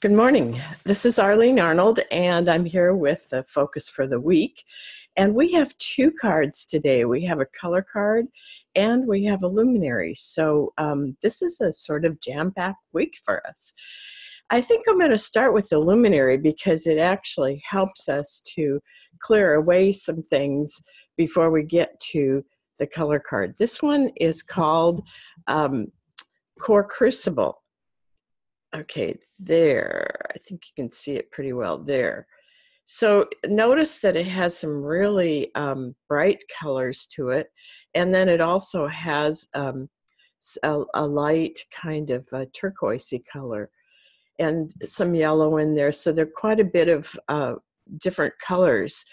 Good morning. This is Arlene Arnold, and I'm here with the focus for the week. And we have two cards today. We have a color card and we have a luminary. So this is a sort of jam-packed week for us. I think I'm going to start with the luminary because it actually helps us to clear away some things before we get to the color card. This one is called Crucible. Okay, there. I think you can see it pretty well there. So notice that it has some really bright colors to it. And then it also has a light kind of turquoisey color and some yellow in there. So there are quite a bit of different colors.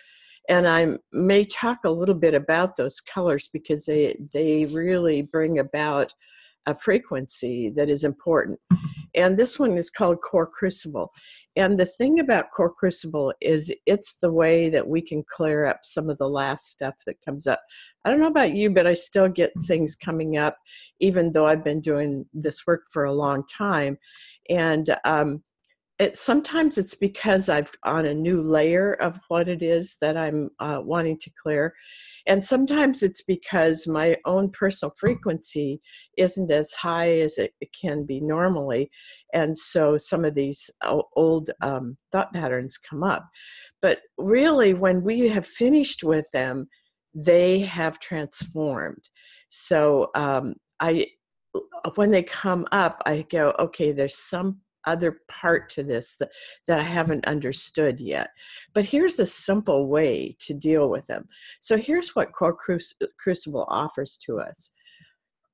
And I may talk a little bit about those colors because they really bring about a frequency that is important. And this one is called Crucible. And the thing about Crucible is it's the way that we can clear up some of the last stuff that comes up. I don't know about you, but I still get things coming up, even though I've been doing this work for a long time. And sometimes it's because I've on a new layer of what it is that I'm wanting to clear. And sometimes it's because my own personal frequency isn't as high as it can be normally. And so some of these old thought patterns come up. But really, when we have finished with them, they have transformed. So when they come up, I go, okay, there's some other part to this that I haven't understood yet. But here's a simple way to deal with them. So here's what Crucible offers to us.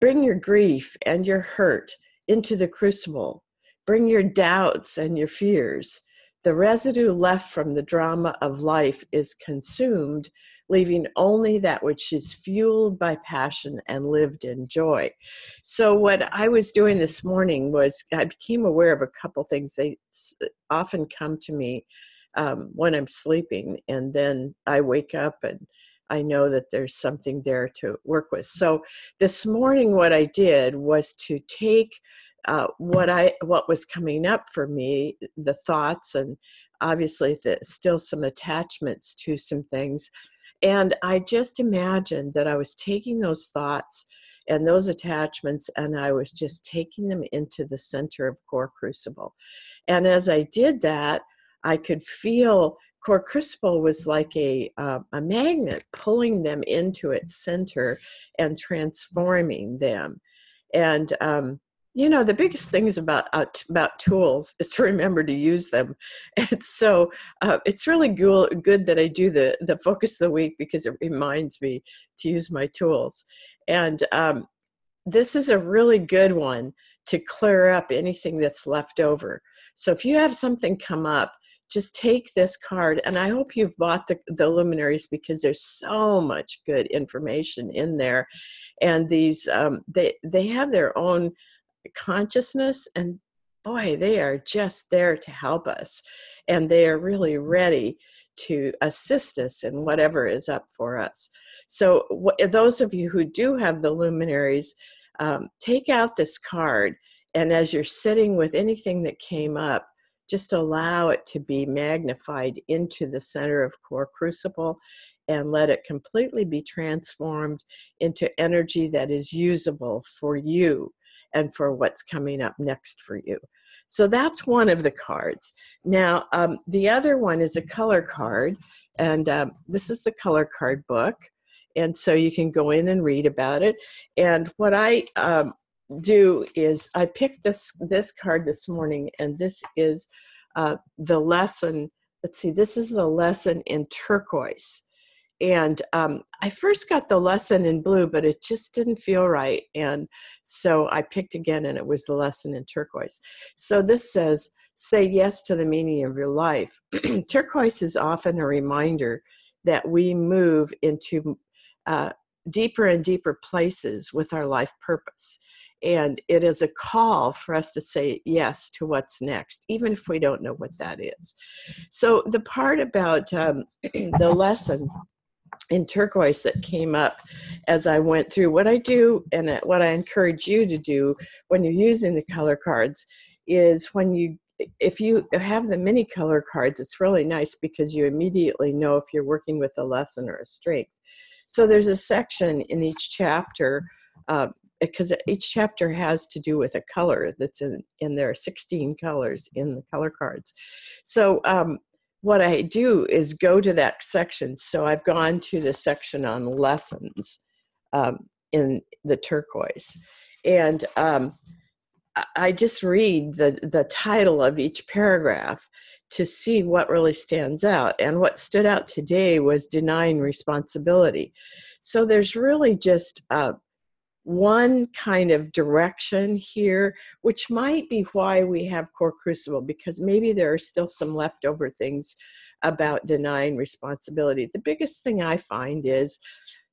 Bring your grief and your hurt into the crucible. Bring your doubts and your fears. The residue left from the drama of life is consumed, leaving only that which is fueled by passion and lived in joy. So what I was doing this morning was I became aware of a couple things. They often come to me when I'm sleeping, and then I wake up and I know that there's something there to work with. So this morning what I did was to take what was coming up for me, the thoughts, and obviously still some attachments to some things. And I just imagined that I was taking those thoughts and those attachments, and I was just taking them into the center of Crucible. And as I did that, I could feel Crucible was like a magnet pulling them into its center and transforming them. And the biggest thing is about tools is to remember to use them. And so it's really good that I do the focus of the week because it reminds me to use my tools. And this is a really good one to clear up anything that's left over. So if you have something come up, just take this card, and I hope you've bought the luminaries because there's so much good information in there. And these, they have their own consciousness, and boy, they are just there to help us, and they are really ready to assist us in whatever is up for us. So those of you who do have the luminaries, take out this card, and as you're sitting with anything that came up, just allow it to be magnified into the center of Crucible and let it completely be transformed into energy that is usable for you and for what's coming up next for you. So that's one of the cards. Now, the other one is a color card, and this is the color card book. And so you can go in and read about it. And what I do is I picked this card this morning, and this is the lesson. Let's see, this is the lesson in turquoise. And I first got the lesson in blue, but it just didn't feel right. And so I picked again, and it was the lesson in turquoise. So this says, say yes to the meaning of your life. Turquoise is often a reminder that we move into deeper and deeper places with our life purpose. And it is a call for us to say yes to what's next, even if we don't know what that is. So the part about the lesson in turquoise that came up as I went through, what I do and what I encourage you to do when you're using the color cards is when you if you have the mini color cards, it's really nice because you immediately know if you're working with a lesson or a strength. So there's a section in each chapter, because each chapter has to do with a color that's in there are 16 colors in the color cards. So what I do is go to that section. So I've gone to the section on lessons in the turquoise. And I just read the title of each paragraph to see what really stands out. And what stood out today was denying responsibility. So there's really just one kind of direction here, which might be why we have Core Crucible, because maybe there are still some leftover things about denying responsibility. The biggest thing I find is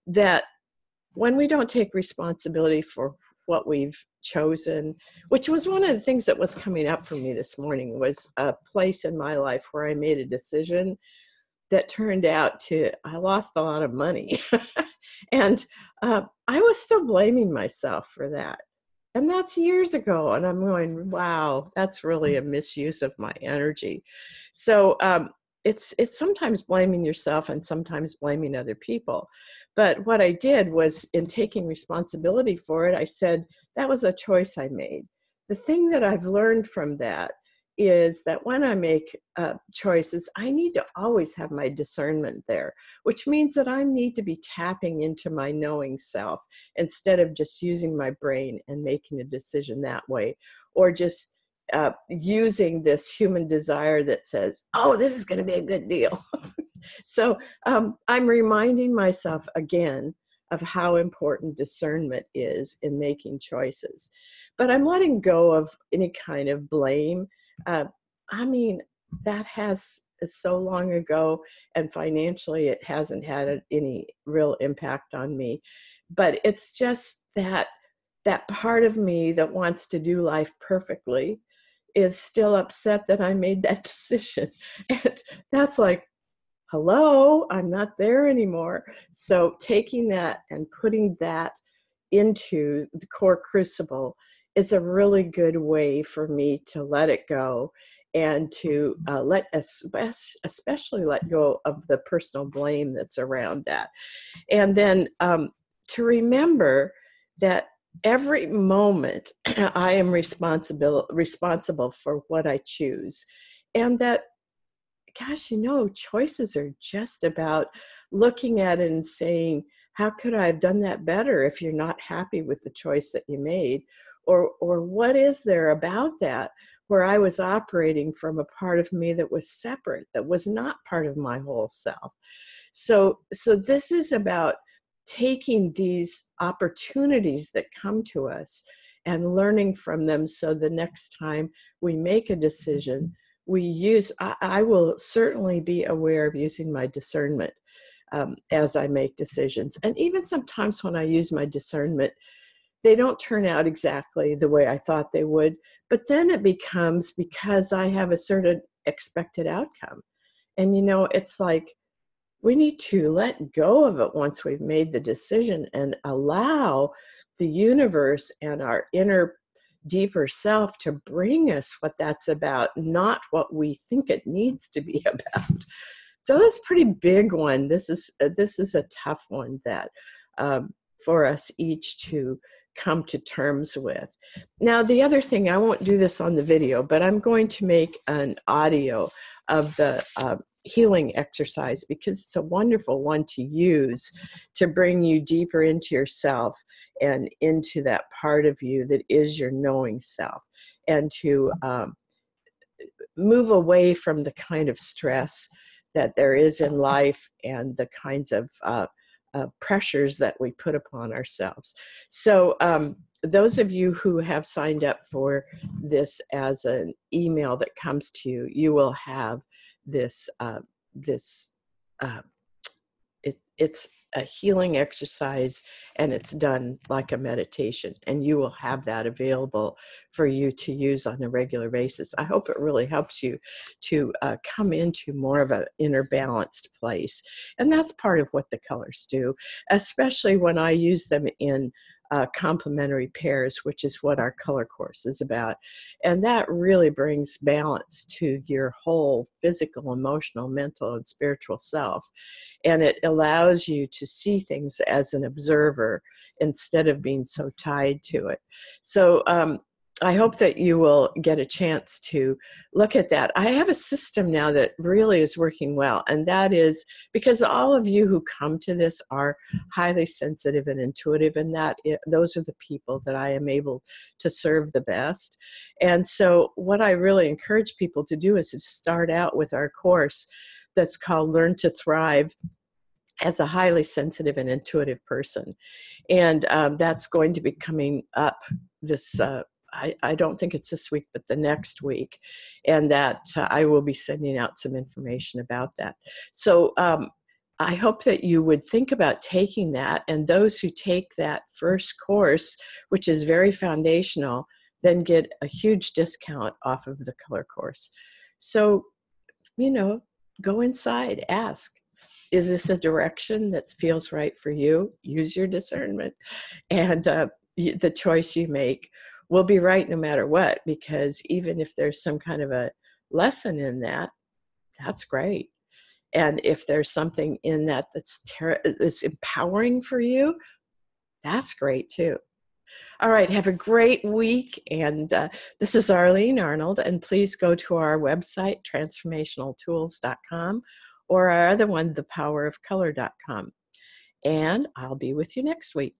that when we don't take responsibility for what we've chosen, which was one of the things that was coming up for me this morning, was a place in my life where I made a decision that turned out I lost a lot of money. And I was still blaming myself for that. And that's years ago. And I'm going, wow, that's really a misuse of my energy. So it's sometimes blaming yourself and sometimes blaming other people. But what I did was, in taking responsibility for it, I said, that was a choice I made. The thing that I've learned from that is that when I make choices, I need to always have my discernment there, which means that I need to be tapping into my knowing self instead of just using my brain and making a decision that way, or just using this human desire that says, oh, this is going to be a good deal. So I'm reminding myself again of how important discernment is in making choices. But I'm letting go of any kind of blame. I mean, that has so long ago, and financially it hasn't had any real impact on me. But it's just that part of me that wants to do life perfectly is still upset that I made that decision. And that's like, hello, I'm not there anymore. So taking that and putting that into the Core Crucible is a really good way for me to let it go, and to especially let go of the personal blame that's around that. And then to remember that every moment I am responsible for what I choose. And that, gosh, choices are just about looking at it and saying, how could I have done that better if you're not happy with the choice that you made? Or what is there about that where I was operating from a part of me that was separate, that was not part of my whole self? So this is about taking these opportunities that come to us and learning from them, so the next time we make a decision, I will certainly be aware of using my discernment as I make decisions. And even sometimes when I use my discernment, they don't turn out exactly the way I thought they would, but then it becomes because I have a certain expected outcome. And it's like, we need to let go of it once we've made the decision and allow the universe and our inner deeper self to bring us what that's about, not what we think it needs to be about. So that's a pretty big one. This is a tough one that for us each to come to terms with. Now, the other thing, I won't do this on the video, but I'm going to make an audio of the healing exercise, because it's a wonderful one to use to bring you deeper into yourself and into that part of you that is your knowing self, and to move away from the kind of stress that there is in life and the kinds of pressures that we put upon ourselves. So those of you who have signed up for this as an email that comes to you, you will have this, it's a healing exercise, and it's done like a meditation, and you will have that available for you to use on a regular basis. I hope it really helps you to come into more of an inner balanced place. And that's part of what the colors do, especially when I use them in complementary pairs, which is what our color course is about. And that really brings balance to your whole physical, emotional, mental, and spiritual self. And it allows you to see things as an observer instead of being so tied to it. So I hope that you will get a chance to look at that. I have a system now that really is working well, and that is because all of you who come to this are highly sensitive and intuitive, and those are the people that I am able to serve the best. And so what I really encourage people to do is to start out with our course that's called Learn to Thrive as a highly sensitive and intuitive person. And that's going to be coming up this I don't think it's this week, but the next week. And that I will be sending out some information about that. So I hope that you would think about taking that. And those who take that first course, which is very foundational, then get a huge discount off of the color course. So, go inside, ask, is this a direction that feels right for you? Use your discernment. And the choice you make will be right no matter what, because even if there's some kind of a lesson in that, that's great. And if there's something in that that's empowering for you, that's great too. All right, have a great week. And this is Arlene Arnold. And please go to our website, transformationaltools.com, or our other one, thepowerofcolor.com. And I'll be with you next week.